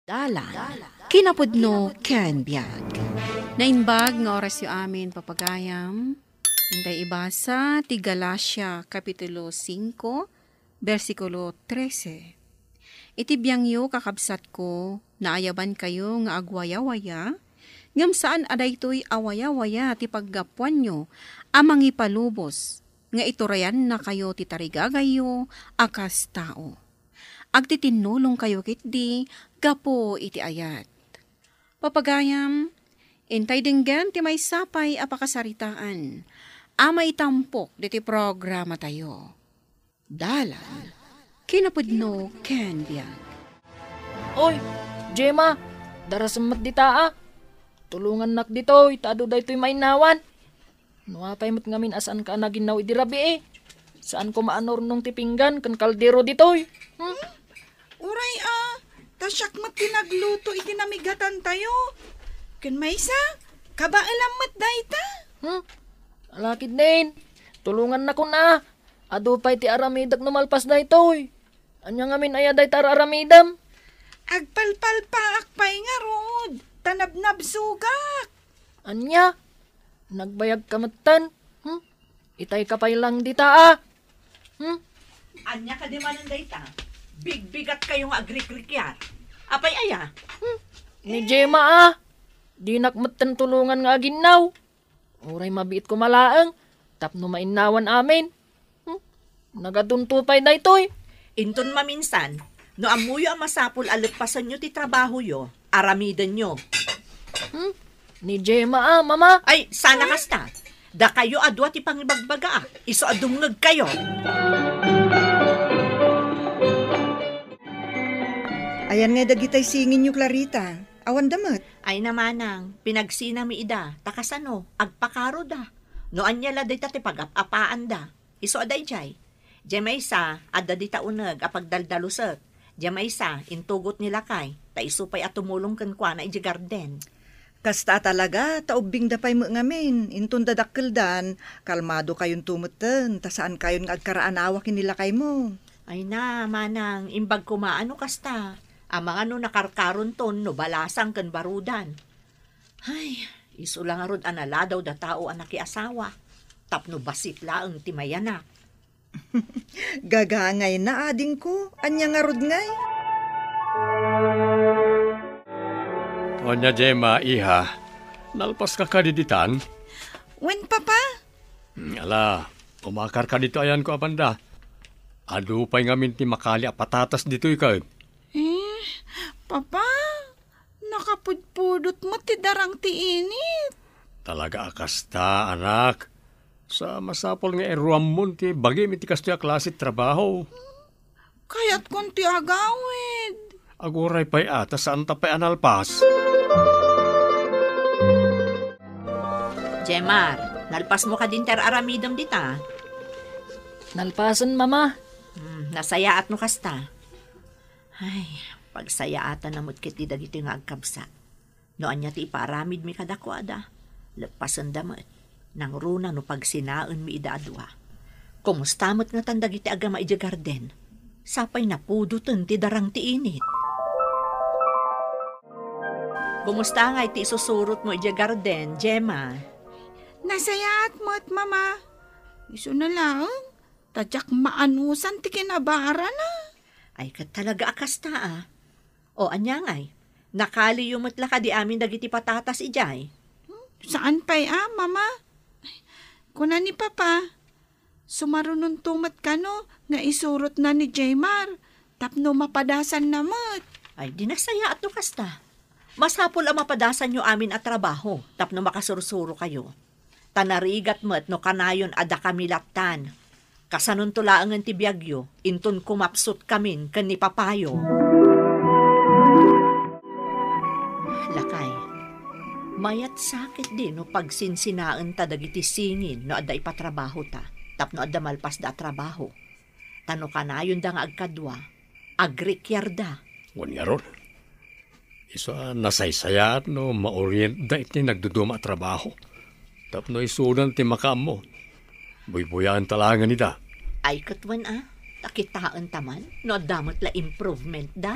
Dalan, kinapudno ken biag. Nainbag nga oras yu amin papagayam. Hintay ibasa ti Galacia Kapitulo 5, versikulo 13. Iti biyang yu kakabsat ko, naayaban kayo nga agwaya-waya, ngam saan adaytoy awaya-waya ti paggapuan nyo, amang ipalubos, nga iturayan na kayo ti tarigagayo, akas tao. Agtitinulong kayo kitdi, gapo iti ayat. Papagayam, intay dinggan ti may sapay apakasaritaan, ama itampok diti programa tayo. Dalan, kinapudno ken biag. Oy, Gemma, darasamat di taa. Tulungan nak dito, itado da ito'y mainawan. Nuapay mo't ngamin asan ka naginaw idirabi eh. Saan ko maanor nung tipinggan kan kaldero dito'y. Uray tasyak mat tinagluto iti namigatan tayo. Ken maysa, kabailam mat dayta. Alakid din, tulungan na ko na. Ado pa'y ti aramidak numalpas da ito'y. Anya ngamin ayaday tar aramidam. Agpalpal pa akpay nga rod, tanabnab sugak. Anya, nagbayag kamatan. Itay kapay lang di taa. Anya ka di manan dayta. Bigbigat kayong agrik-rikyar. Apay aya? Ni Gemma di nakmatan tulungan nga aginaw. Uray mabiit ko malaang, tapno mainawan amin. Nagaduntupay na ito'y. Inton maminsan, no amuyo ang masapul alagpasan nyo ti trabaho yo, aramidan nyo. Ni Gemma mama. Ay, sana kasta. Da kayo adwa ti pangibagbaga. Iso adungag kayo. Ayan nga dagitay singin nyo, Clarita. Awan damat. Ay namanang, pinagsina mi ida, takasano, agpakaro da. No anyala day ti pag-apapaan da. Iso aday jay. Jamaysa, adda di taunag, apagdaldalusot. Jamaysa, intugot nila kay, ta isupay at tumulong kan kwa na iji garden. Kasta talaga, taubing dapay mo ngamin. Intun dadakkeldan, kalmado kayon tumutten, ta saan kayon nga agkaraanawa kinila kay mo. Ay na, manang, imbag kumaano kasta. Amang ano nakarkaron ton, no balasang kan barudan. Ay, iso lang arod anala daw da tao anak asawa. Tapno basit laang timayanak. Gagangay na ading ko, anya nga rod ngay. Onya Gemma, iha, nalpas ka kadiditan? Wen papa? Ala, umakar ka dito ayan ko apanda. Ado pa'y ngamin ti makali a patatas dito ikaw. Papa, nakapudpudot mo ti darang ti init. Talaga akasta, anak. Sa masapol nga eruam mo ti bagi mi ti kastoy a klase trabaho. Kaya't kung ti agawid. Aguray pa'y ata saan tapay analpas. Jemar, nalpas mo ka din ter aramidam dita. Nalpasan mama. Nasayaat mo kasta. Ay, pagsayaatan na mo't kiti dagito nga agkabsat. Noan niya ti iparamid mi kadakwada. Lepasan damat. Nang runa no pagsinaan mi idaadwa. Kumusta mo't nga tandag iti agama iti garden. Sapay na pudutan ti darang ti init. Kumusta nga iti isusurot mo iti garden, Gemma? Nasayaat mo't mama. Iso na lang, tadyak maanusan ti kinabara na. Ay kat talaga akasta O anya ngay, nakali yung matla ka di amin dagiti patatas ijay. Saan pa'y mama? Kuna ni papa, sumarunong tumat ka no, nga isurot na ni Jaymar, tapno mapadasan namot. Ay di nasaya at no kasta. Masapol ang mapadasan nyo amin at trabaho, tapno makasursuro kayo. Tanarigat mo't no kanayon ada kami latan. Kasanon tulaangan ti biyagyo, intun kumapsot kamin kan ni papayo. Lakay, mayat sakit din no pagsinsinaan ta dagiti singin no adda ipatrabaho ta, tapno adda malpas da trabaho. Tano kanayon da nga agkadwa, agrikyar da. Wan nga ron. Iso nasaysayat no maorient da iti nagduduma at trabaho. Tapno isunan ti makam mo. Buy-buyan talangan nida. Ay katwan takitaan taman, no damot la improvement da.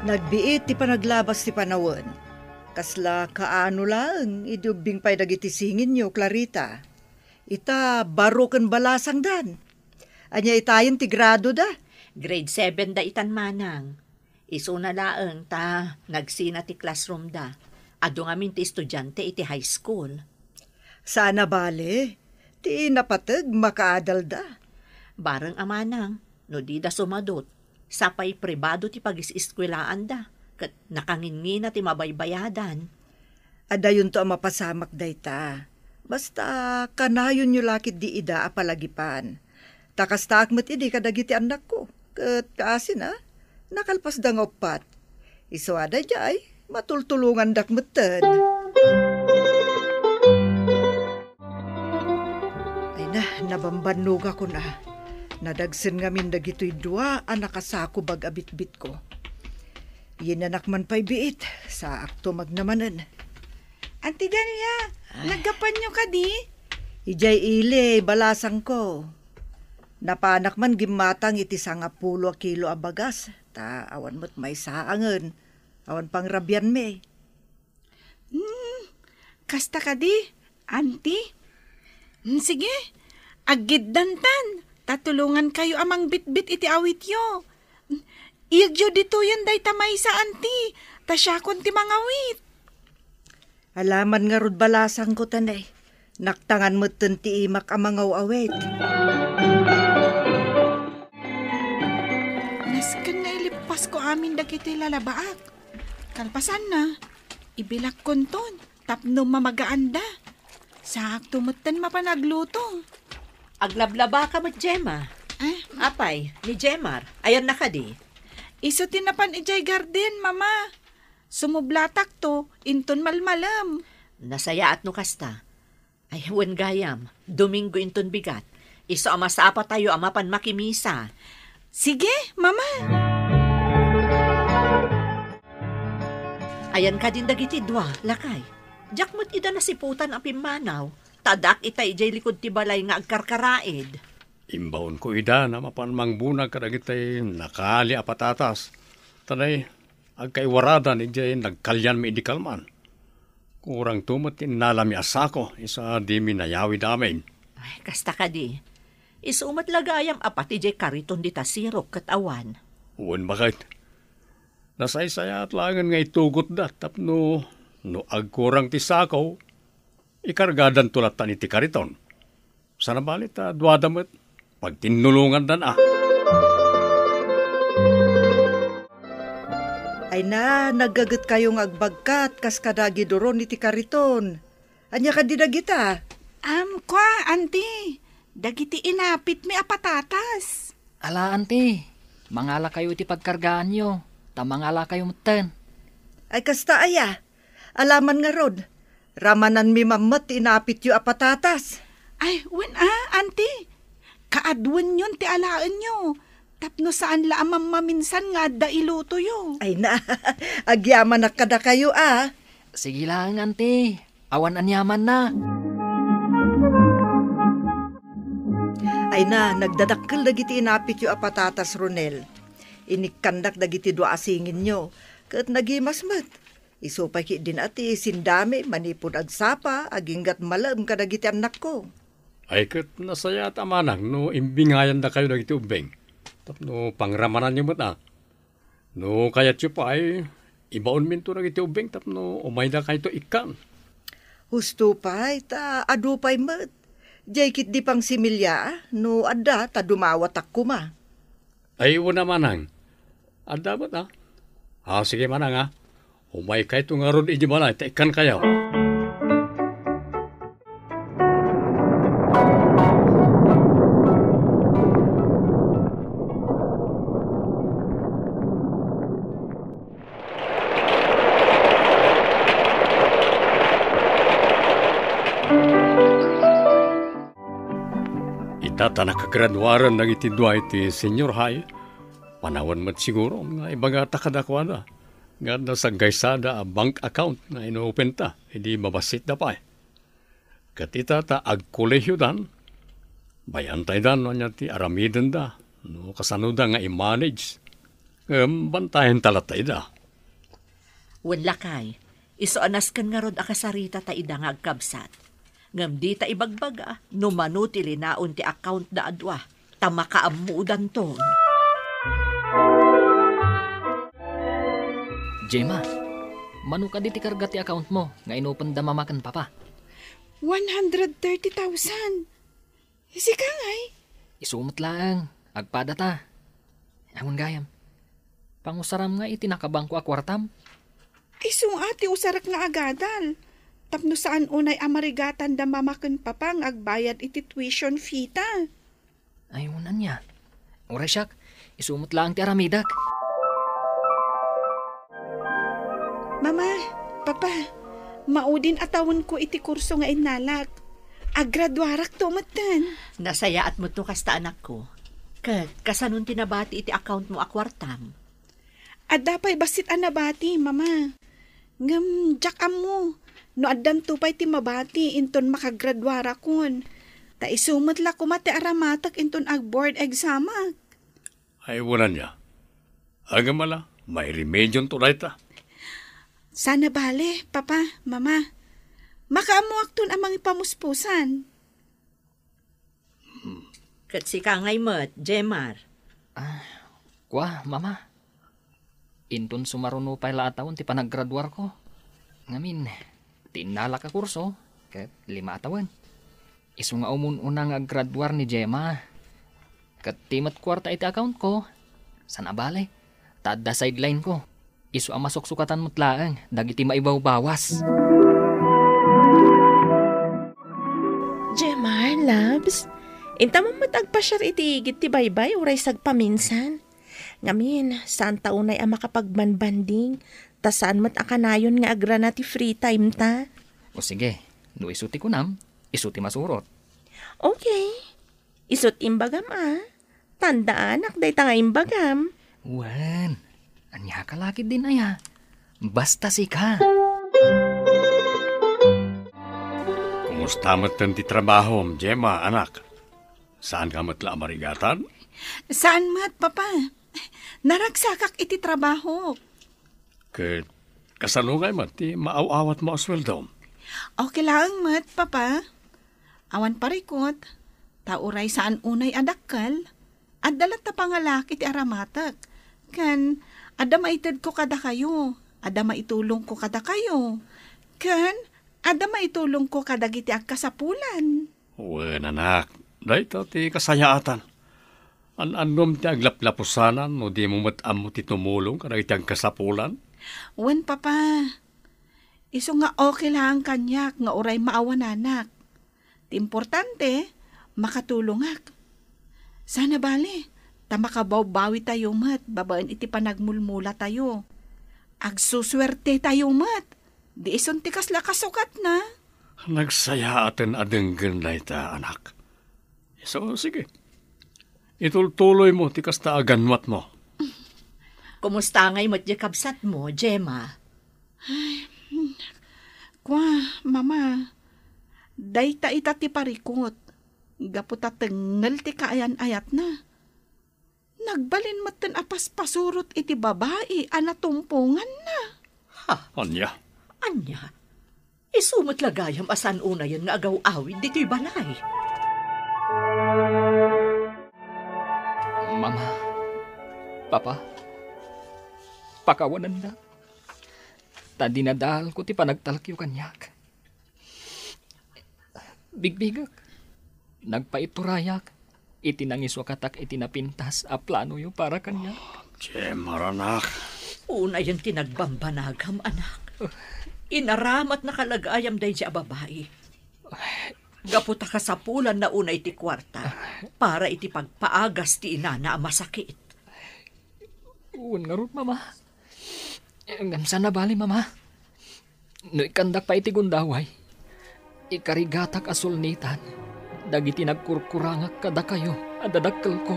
Nagbiit ti panaglabas ti panawon. Kasla kaano lang, idubing pa'y dagiti singin nyo, Clarita. Ita baro ken balasang dan. Anya itayin ti grado da. Grade 7 da itan manang. Iso na laeng ta nagsina ti classroom da. Ado ngamin ti estudyante iti high school. Sana bale, ti napateg makaadal da. Bareng amanang, no di da sumadot. Sapay pribado ti pag-iskwelaan da. Kat nakangin na ti mabaybayadan. Adayon to ang mapasamak dayta. Basta kanayon nyo lakit di ida apalagipan. Takas taakmat idi kadagiti anak ko. Kat kaasin nakalpas da nga upat. Iswada jay, matultulungan dakmeten. Ay na, nabambanog ako na. Nadagsen ngamin dagito'y dua anak asako bag abitbit ko. Yinanak man pa'y biit, sa akto magnamanan. Auntie Delia, nagapan nyo ka di? Ijay ile, balasang ko. Napanak man gimatang iti 10 kilo abagas. Ta awan mo't may saangan. Awan pang rabyan me. Kasta ka di, auntie? Sige, agiddantan. Tatulungan kayo amang bitbit iti awit yo. Iyagyo dito yan day tamay sa auntie. Tasyakon ti mangawit. Alaman nga rod balasang ko tanay. Naktangan mo't ti imak amangaw awit. Naskan na ilipas ko amin dagiti lalabaak. Kalpasan na, ibilak konton, tapno mamagaanda. Sakto mo't mapanagluto. Aglablaba ka mo, Gemma. Apay, ni Jemar, ayan na ka di. Iso tinapan ijay garden, mama. Sumublatak to, inton malmalam. Nasaya at no kasta. Ay, wen gayam, Domingo inton bigat. Iso amasapa tayo amapan makimisa. Sige, mama. Ayan ka din dagiti dua, lakay. Diyak mo't ida nasiputan ang pimanaw. Tadak itay ijay likod ti balay nga agkarkaraid. Imbaon ko ida na mapanmang bunag kadagitay nakali a patatas. Tanay, agkaiwarada ni jay nagkalyan mi idikalman. Kurang tumot inalami asako, isa di minayawi damin. Ay, kasta ka di. Isumat lagayam apati jay kariton di tasirok kat awan. Uwan bakit? Nasaysaya at langan nga itugot da, tapno no agkurang ti sakaw, ikargadan tulatan iti kariton. Sana balit duadamot, pag tinulungan dan Ay na, nagagat kayong agbagkat kas kadagi doron iti kariton. Anya ka didagita? Kwa, auntie. Dagiti inapit mi apatatas. Ala, ante, mangala kayo iti pagkargaan nyo. Tamangala kayo mutten. Ay kasta aya, alaman nga rod. Ramanan mi mamat inapit yu apatatas. Ay, auntie. Kaadwan yun ti alaan nyo. Tapno saan la amam maminsan nga da iluto yo. Ay na, agyaman na kada kayo Sige lang, ante. Awan anyaman na. Ay na, nagdadakkel dagiti inapit yu apatatas, Ronel. Inikandak dagiti dua asingin nyo. Kat nagimasmat. Isupay ki din ati sindami, manipod agsapa, aginggat malam kadagiti anak ko. Ay kat nasaya at amanang no imbingayan da kayo dagiti ubeng. Tapno pangramanan nyo mo No kayat nyo pa ay ibaon minto dagiti ubeng tapno umay da kayo to ikan. Husto pa, adu pa'y mat. Jaykit di pang similya, no adda, ta dumawatak kuma. Ay wala manang. Adda ba sige manang umay kayo to nga ron iji balay, ta ikan kayo. Itata nakagraduaran ng itidwa iti senior high. Panawan mat siguro nga ibaga takadakwada. Nga nasagasada a bank account na ino-open ta. Hindi mabasit na pa Kat itata agkolehyo dan. Bayantay dan no niya ti aramiden da. No kasano da nga i-manage. Bantayan talatay da. Wan lakay, isoanas kan nga rod akasarita ta ida nga agkabsat. Ngam di ta ibagbaga, no manutili naon ti account da adwa, ta makaamudan ton. Gemma, mano ka di ti karga ti account mo, nga inopen da mamakan papa. 130,000. Sika ngay. Isumot lang, agpada ta. Angon gayam, pangusaram nga iti nakabangko a kwartam. Ay ati usarak nga agadal. Tapno saan unay amarigatan da mamakan papang agbayad iti tuition fee ta. Ayunan niya. Oray siyak, isumot lang ti aramidak. Mama, papa, maudin atawon ko iti kurso nga inalak. Agradwarak tumatan. Nasayaat mo to kasta anak ko. Kasanun tinabati iti account mo akwartam. Adda pa'y basit anabati, mama. Ngam, jak mo. No addam tupay ti mabati inton makagradwara kon. Ta isumot la kumati aramatak inton ag board examak. Ay, wala niya. Agamala, may remedyon to ta. Sana bale, papa, mama. Makaamuak ton amang ipamuspusan. Kat si kangay mo't, Jemar. Kwa, mama. Inton sumaruno pa'y laatawon ti panaggraduar ko. Ngamin, tinala ka kurso, kat 5 taon. Isu nga umununang aggraduar ni Gemma. Kat timat kwarta iti account ko. Sana bale, tada sideline ko. Isu ang masuksukatan mo't laang, dagiti maibaw-bawas. Gemma, loves, inta mo matagpasyar iti igit ti baybay uray sagpaminsan. Ngamin, saan taunay ang makapagbanbanding, ta saan mat akanayon nga agra na ti free time ta? O sige, no isuti ko nam, isuti masurot. Okay, isut imbagam Tandaan, akday ta nga imbagam. Wan, anya ka lakid din aya. Basta si ka. Kumusta matan ti trabaho, Gemma, anak? Saan ka matla marigatan? Saan mat, papa? Naragsakak iti trabaho. Kasanugay mat, ti maaw-awat mo asweldo. Okay lang mat, papa. Awan parikot. Tauray saan unay adakal. At dalat ta pangalaki ti aramatak. Kan, ada maitid ko kada kayo. Ada maitulong ko kada kayo. Kan, ada maitulong ko kada giti agkasapulan. Wen, anak. Dahito ti kasayaatan. An-anom ti aglaplapusanan no di mo matam mo ti tumulong kada iti agkasapulan. Wen, papa. Iso nga okay lang kanyak nga uray maawan anak. Ti importante, makatulongak. Sana bale, ta makabaw-bawi tayo mat, babaan iti panagmulmula tayo. Agsuswerte tayo mat, di ison ti kasla kasukat na. Nagsayaaten adenggen dayta, anak. So, sige. Itultuloy mo ti kasta aganmat mo. Kumusta ngay mo't yakabsat mo, Gemma? Kwa, mama, dayta ita ti parikot. Gaputa tengal ti kaayan-ayat na. Nagbalin matan apas-pasurot iti babae, anatumpungan na. Anya? Anya? Isumot lagayam asan una yan nga agaw-awid dito'y balay. Mama, Papa, pakawanan na. Tadi nadal ko ti panagtalakyo kanyak. Bigbigak, nagpaiturayak, itinangiswakatak itinapintas a plano yo para kanyak. Gemma, anak. Una yan tinagbambanagam, anak. Inaramat na kalagayam day siya babae. Gaputa ka sa pulan na una iti kwarta para iti pagpaagas ti inana masakit. Uwan nga ron, mama. Ngamsa na bali, mama. No ikandak pa iti gundaway. Ikarigatak asulnitan. Dagiti nagkurkurangak kada kayo. Adadakkel ko.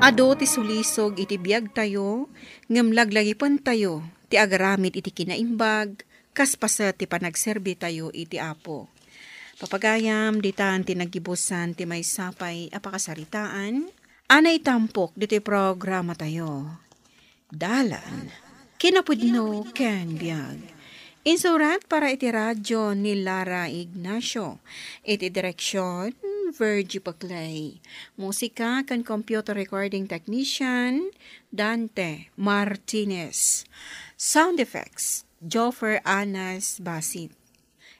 Ado ti sulisog iti biyag tayo. Ngamlaglagipan tayo. Ti agaramit iti kinaimbag. Kaspasa ti panagserbi tayo iti apo. Papagayam, ditan tinagibusan ti may sapay apakasaritaan. Anay tampok dito programa tayo. Dalan kinapudno ken biag. Insurat para iti radyo ni Lara Ignacio. Iti direksyon, Virgie Paclay. Musika kan computer recording technician, Dante Martinez. Sound effects, Joffer Anas Basit.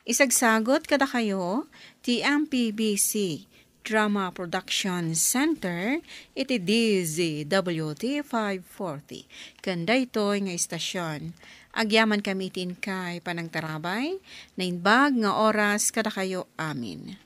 Isagsagot kada kayo, TMPBC Drama Production Center, iti DZWT 540. Kanda ito'y nga istasyon. Agyaman kamitin kay panangtarabay, na inbag nga oras kada kayo amin.